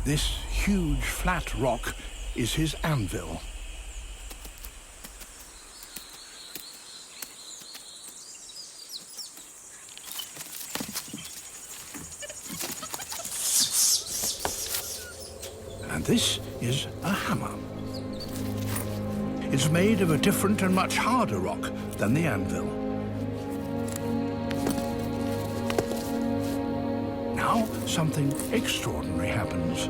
This huge flat rock is his anvil. And this is a hammer. It's made of a different and much harder rock than the anvil. Now, something extraordinary happens.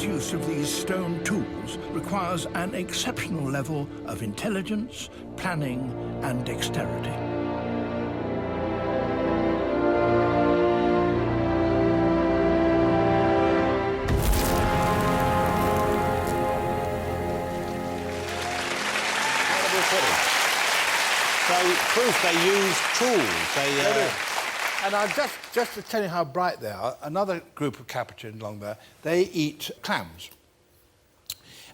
Use of these stone tools requires an exceptional level of intelligence, planning, and dexterity. So, proof they use tools. And just to tell you how bright they are, another group of Capuchins along there, they eat clams.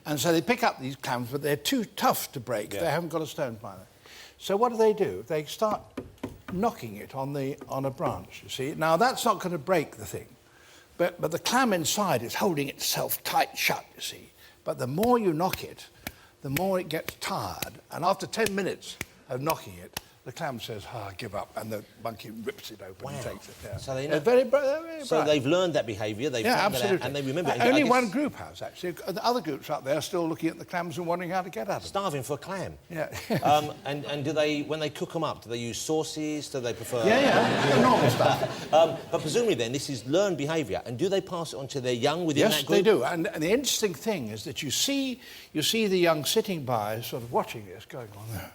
And so they pick up these clams, but they're too tough to break. Yeah. They haven't got a stone finder. So what do? They start knocking it on a branch, you see. Now, that's not going to break the thing. But the clam inside is holding itself tight shut, you see. But the more you knock it, the more it gets tired. And after 10 minutes of knocking it, the clam says, give up, and the monkey rips it open and takes it. Yeah. So they know. They're very bright. So they've learned that behaviour, they've found that out, and they remember it. Only one group has, actually. The other groups out there are still looking at the clams and wondering how to get at them. Starving for a clam. Yeah. And do they, when they cook them up, do they use sauces? Do they prefer... Yeah, normal stuff. But presumably then, this is learned behaviour, and do they pass it on to their young within that group? Yes, they do. And the interesting thing is that you see the young sitting by, sort of watching this, going on there.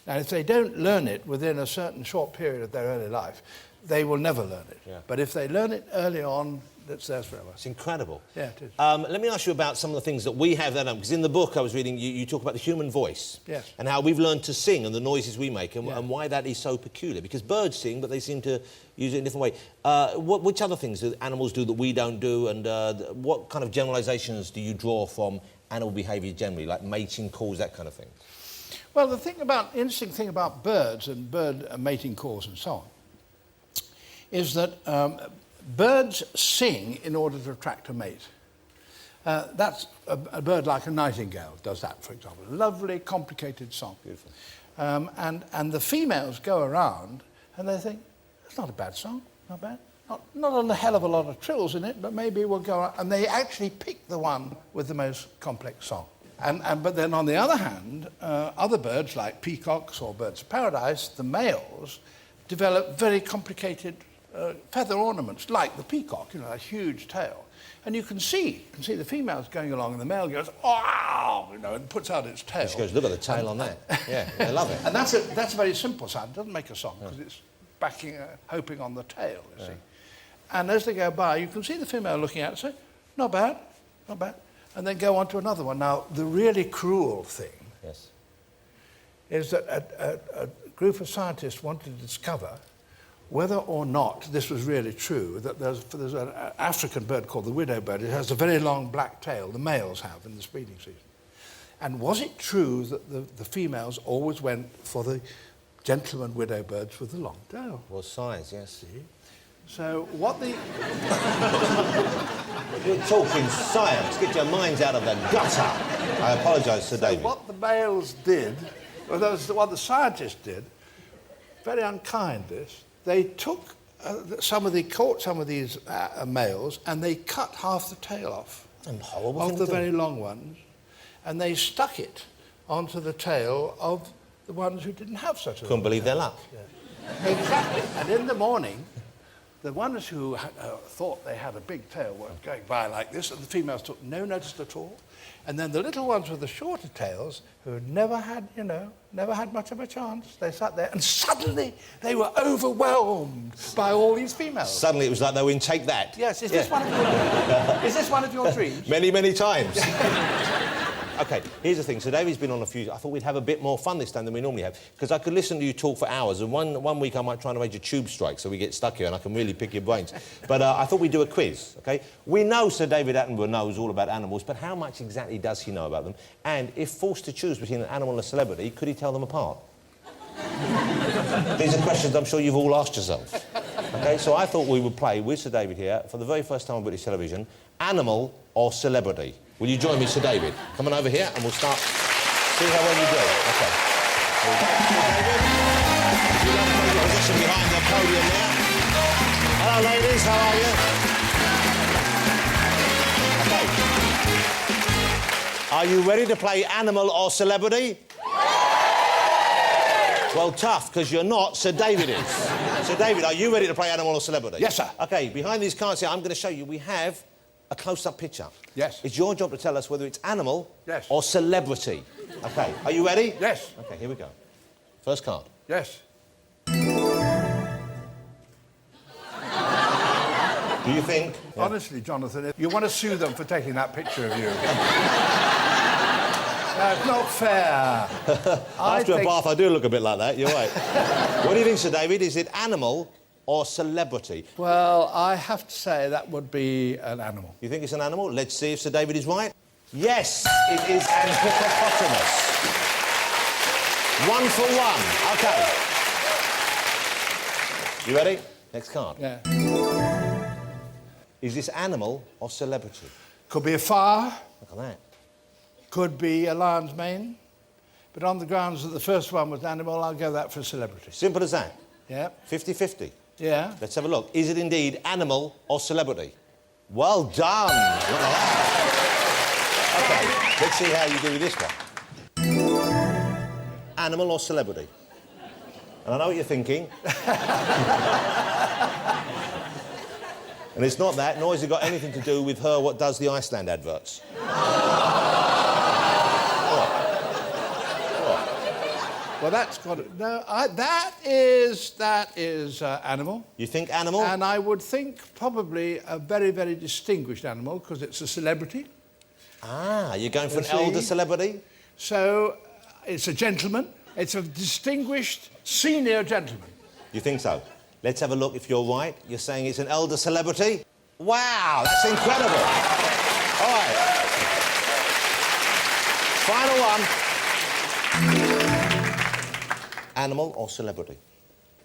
Now, if they don't learn it within a certain short period of their early life, they will never learn it. Yeah. But if they learn it early on, it's theirs forever. It's incredible. Yeah, it is. Let me ask you about some of the things that we have that because in the book I was reading, you talk about the human voice. Yes. And how we've learned to sing and the noises we make and why that is so peculiar. Because birds sing, but they seem to use it in a different way. Which other things do animals do that we don't do, and what kind of generalisations do you draw from animal behaviour generally, like mating calls, that kind of thing? Well, the interesting thing about birds and bird mating calls and so on is that birds sing in order to attract a mate. That's a bird like a nightingale does that, for example. A lovely, complicated song. Beautiful. And the females go around and they think, it's not a bad song, not bad. Not a hell of a lot of trills in it, but maybe we'll go out. And they actually pick the one with the most complex song. But then on the other hand, other birds like peacocks or birds of paradise, the males develop very complicated feather ornaments, like the peacock, a huge tail. And you can see the females going along and the male goes, oh, and puts out its tail. She goes, look at the tail on that. Yeah, I love it. And that's a very simple sound. It doesn't make a song because it's backing, hoping on the tail, you see. And as they go by, you can see the female looking at it and say, not bad, not bad. And then go on to another one. Now, the really cruel thing is that a group of scientists wanted to discover whether or not this was really true, that there's an African bird called the widow bird. It has a very long black tail, the males have in the breeding season. And was it true that the females always went for the gentleman widow birds with the long tail? Well, science, yes. See? So what the... You're talking science. Get your minds out of the gutter. I apologise to David. What the males did, well, that was what the scientists did, very unkind this, they took caught some of these males and they cut half the tail off of the very long ones, and they stuck it onto the tail of the ones who didn't have such a... Couldn't believe their luck. Yeah. Exactly. And in the morning, the ones who thought they had a big tail were going by like this, and the females took no notice at all. And then the little ones with the shorter tails, who had never had much of a chance, they sat there, and suddenly they were overwhelmed by all these females. Suddenly it was like they were in Take That. Yes, is this one of your dreams? Many, many times. OK, here's the thing. So David's been on a few... I thought we'd have a bit more fun this time than we normally have, because I could listen to you talk for hours, and one week I might try and arrange a tube strike so we get stuck here and I can really pick your brains. But I thought we'd do a quiz, OK? We know Sir David Attenborough knows all about animals, but how much exactly does he know about them? And if forced to choose between an animal and a celebrity, could he tell them apart? These are questions I'm sure you've all asked yourselves. OK, so I thought we would play with Sir David here, for the very first time on British television, animal or celebrity. Will you join me, Sir David? Come on over here and we'll start... See how well you do. OK. Here we go. David, if you'd like to take your position behind the podium there. Hello, ladies. How are you? OK. Are you ready to play animal or celebrity? Well, tough, because you're not. Sir David is. Sir David, are you ready to play animal or celebrity? Yes, sir. OK, behind these cards here, I'm going to show you, we have a close-up picture. Yes. It's your job to tell us whether it's animal yes. or celebrity. OK, are you ready? Yes. OK, here we go. First card. Yes. Do you think... Honestly, Jonathan, if you want to sue them for taking that picture of you. That's not fair. After a bath, I do look a bit like that, you're right. What do you think, Sir David? Is it animal or celebrity? Well, I have to say that would be an animal. You think it's an animal? Let's see if Sir David is right. Yes, it is an hippopotamus. 1 for 1. OK. You ready? Next card. Yeah. Is this animal or celebrity? Could be a phare. Look at that. Could be a lion's mane. But on the grounds that the first one was an animal, I'll go that for celebrity. Simple as that. Yeah. 50-50. Yeah. Let's have a look. Is it indeed animal or celebrity? Well done. Look at that. OK, let's see how you do with this one. Animal or celebrity? And I know what you're thinking. And it's not that, nor has it got anything to do with her what does the Iceland adverts. Well, that's got it. No, that is animal. You think animal? And I would think probably a very, very distinguished animal because it's a celebrity. Ah, you're going for an elder celebrity? So it's a gentleman. It's a distinguished senior gentleman. You think so? Let's have a look if you're right. You're saying it's an elder celebrity? Wow, that's incredible. All right. Final one. Animal or celebrity?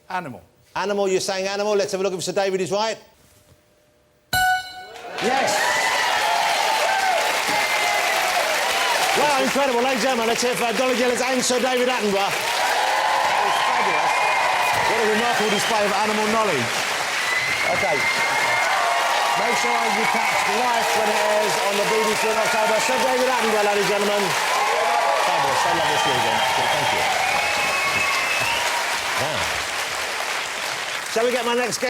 Animal. Animal, you're saying animal. Let's have a look if Sir David is right. Yes! Well, incredible. Ladies and gentlemen, let's hear for Dolly Gillis and Sir David Attenborough. That was fabulous. What a remarkable display of animal knowledge. OK. Make sure you catch Life when it airs on the BBC in October. Sir David Attenborough, ladies and gentlemen. Fabulous. So lovely to see you again. Thank you. Wow. Shall we get my next guest?